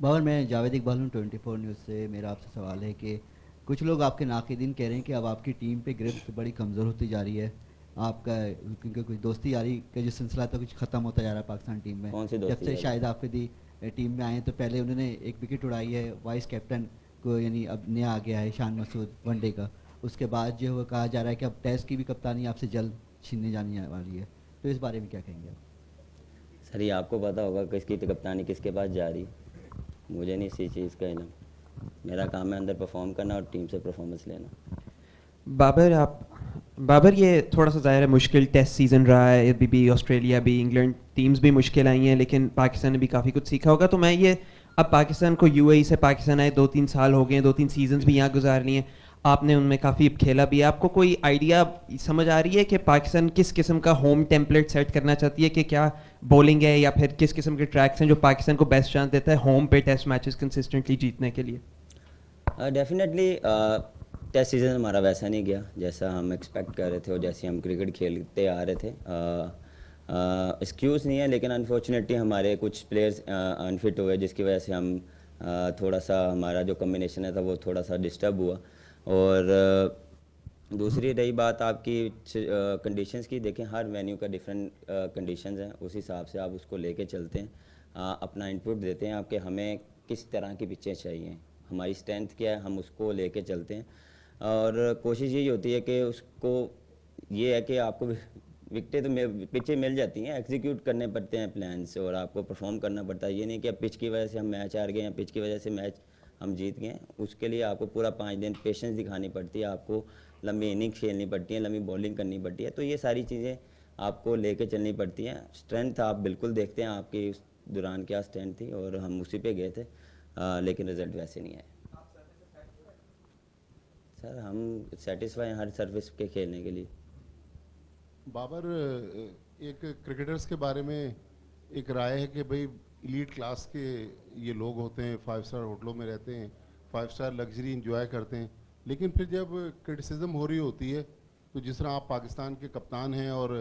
बाबर, मैं जावेद इकबाल हूँ 24 न्यूज़ से। मेरा आपसे सवाल है कि कुछ लोग आपके नाक़िदीन कह रहे हैं कि अब आपकी टीम पे गिरफ्त बड़ी कमज़ोर होती जा रही है। आपका क्योंकि कुछ दोस्ती यारी का जो सिलसिला था कुछ ख़त्म होता जा रहा है पाकिस्तान टीम में। कौन सी जब दोस्ती से यारी? शाहिद आफरीदी टीम में आए हैं तो पहले उन्होंने एक विकेट उड़ाई है वाइस कैप्टन को, यानी अब नया आ गया है शान मसूद वनडे का। उसके बाद जो है कहा जा रहा है कि अब टेस्ट की भी कप्तानी आपसे जल्द छीनने जाने वाली है। तो इस बारे में क्या कहेंगे आप? सर ये आपको पता होगा किसकी कप्तानी किसके पास जा रही है। मुझे नहीं इसी चीज़ का इल्म। मेरा काम है अंदर परफॉर्म करना और टीम से परफॉर्मेंस लेना। बाबर आप बाबर, ये थोड़ा सा ज़ाहिर है मुश्किल टेस्ट सीज़न रहा है, अभी भी ऑस्ट्रेलिया भी, इंग्लैंड टीम्स भी मुश्किल आई हैं, लेकिन पाकिस्तान ने भी काफ़ी कुछ सीखा होगा। तो मैं ये, अब पाकिस्तान को यूएई से पाकिस्तान आए 2-3 साल हो गए हैं, 2-3 सीजन्स भी यहाँ गुजार लिए हैं, आपने उनमें काफ़ी खेला भी है। आपको कोई आइडिया समझ आ रही है कि पाकिस्तान किस किस्म का होम टेम्पलेट सेट करना चाहती है, कि क्या बॉलिंग है या फिर किस किस्म के ट्रैक्स हैं जो पाकिस्तान को बेस्ट चांस देता है होम पे टेस्ट मैचेस कंसिस्टेंटली जीतने के लिए? डेफिनेटली टेस्ट सीज़न हमारा वैसा नहीं गया जैसा हम एक्सपेक्ट कर रहे थे और जैसे हम क्रिकेट खेलते आ रहे थे। एक्सक्यूज़ नहीं है, लेकिन अनफॉर्चुनेटली हमारे कुछ प्लेयर्स अनफिट हुए, जिसकी वजह से हम थोड़ा सा हमारा जो कम्बिनेशन है था वो थोड़ा सा डिस्टर्ब हुआ। और दूसरी रही बात आपकी कंडीशंस की, देखें हर वेन्यू का डिफरेंट कंडीशंस हैं, उस हिसाब से आप उसको लेके चलते हैं। अपना इनपुट देते हैं आपके हमें किस तरह की पिचें चाहिए, हमारी स्ट्रेंथ क्या है, हम उसको लेके चलते हैं। और कोशिश यही होती है कि उसको, ये है कि आपको विकटें तो पिचें मिल जाती हैं, एग्जीक्यूट करने पड़ते हैं प्लान्स और आपको परफॉर्म करना पड़ता है। ये नहीं कि अब पिच की वजह से हम मैच हार गए या पिच की वजह से मैच हम जीत गए। उसके लिए आपको पूरा 5 दिन पेशेंस दिखानी पड़ती है, आपको लंबी इनिंग खेलनी पड़ती है, लंबी बॉलिंग करनी पड़ती है। तो ये सारी चीज़ें आपको लेके चलनी पड़ती हैं। स्ट्रेंथ आप बिल्कुल देखते हैं आपकी उस दौरान क्या स्ट्रेंथ थी और हम उसी पे गए थे, लेकिन रिजल्ट वैसे नहीं आए। सर हम सेटिस्फाई हैं हर सर्विस के खेलने के लिए। बाबर, एक क्रिकेटर्स के बारे में एक राय है कि भाई इलीट क्लास के ये लोग होते हैं, 5 स्टार होटलों में रहते हैं, 5 स्टार लग्जरी इंजॉय करते हैं, लेकिन फिर जब क्रिटिसिज्म हो रही होती है तो जिस तरह आप पाकिस्तान के कप्तान हैं और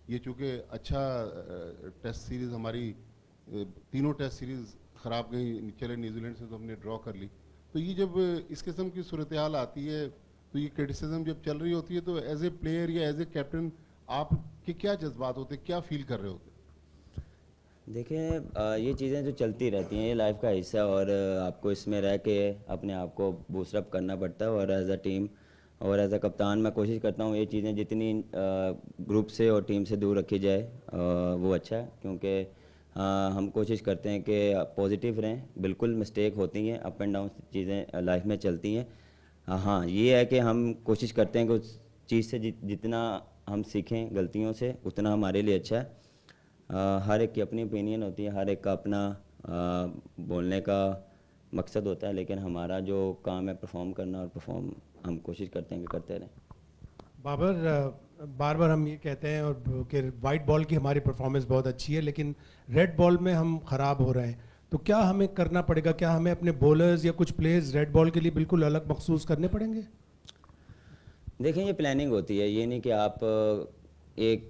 ये चूँकि अच्छा टेस्ट सीरीज़ हमारी तीनों टेस्ट सीरीज़ ख़राब गई, चले न्यूजीलैंड से तो हमने ड्रॉ कर ली, तो ये जब इस किस्म की सूरत हाल आती है तो ये क्रिटिसिज्म जब चल रही होती है तो एज ए प्लेयर या एज ए कैप्टन आपके क्या जज्बात होते, क्या फील कर रहे होते? देखिए ये चीज़ें जो चलती रहती हैं, ये लाइफ का हिस्सा है और आपको इसमें रह के अपने आप को बूस्टअप करना पड़ता है। और एज अ टीम और एज अ कप्तान मैं कोशिश करता हूँ ये चीज़ें जितनी ग्रुप से और टीम से दूर रखी जाए वो अच्छा है, क्योंकि हम कोशिश करते हैं कि पॉजिटिव रहें। बिल्कुल मिस्टेक होती हैं, अप एंड डाउन चीज़ें लाइफ में चलती हैं। हाँ ये है कि हम कोशिश करते हैं कि उस चीज़ से जितना हम सीखें गलतियों से उतना हमारे लिए अच्छा है। हर एक की अपनी ओपिनियन होती है, हर एक का अपना बोलने का मकसद होता है, लेकिन हमारा जो काम है परफॉर्म करना और परफॉर्म हम कोशिश करते हैं कि करते रहें। बाबर, बार बार हम ये कहते हैं और कि वाइट बॉल की हमारी परफॉर्मेंस बहुत अच्छी है, लेकिन रेड बॉल में हम ख़राब हो रहे हैं। तो क्या हमें करना पड़ेगा? क्या हमें अपने बॉलर्स या कुछ प्लेयर्स रेड बॉल के लिए बिल्कुल अलग मखसूस करने पड़ेंगे? देखें ये प्लानिंग होती है, ये नहीं कि आप एक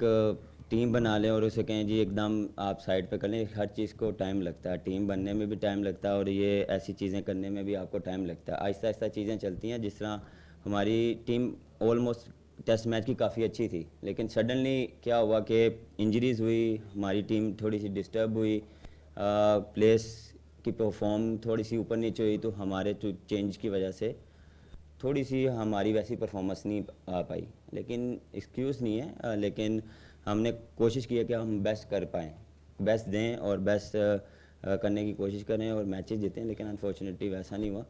टीम बना लें और उसे कहें जी एकदम आप साइड पे कर लें। हर चीज़ को टाइम लगता है, टीम बनने में भी टाइम लगता है और ये ऐसी चीज़ें करने में भी आपको टाइम लगता है। आहिस्ता आहिस्ता चीज़ें चलती हैं। जिस तरह हमारी टीम ऑलमोस्ट टेस्ट मैच की काफ़ी अच्छी थी, लेकिन सडनली क्या हुआ कि इंजरीज़ हुई, हमारी टीम थोड़ी सी डिस्टर्ब हुई, प्लेस की परफॉर्म थोड़ी सी ऊपर नीचे हुई, तो हमारे चेंज की वजह से थोड़ी सी हमारी वैसी परफॉर्मेंस नहीं आ पाई। लेकिन एक्सक्यूज़ नहीं है, लेकिन हमने कोशिश की है कि हम बेस्ट कर पाएँ, बेस्ट दें और बेस्ट करने की कोशिश करें और मैचेस जीतें, लेकिन अनफॉर्चुनेटली वैसा नहीं हुआ।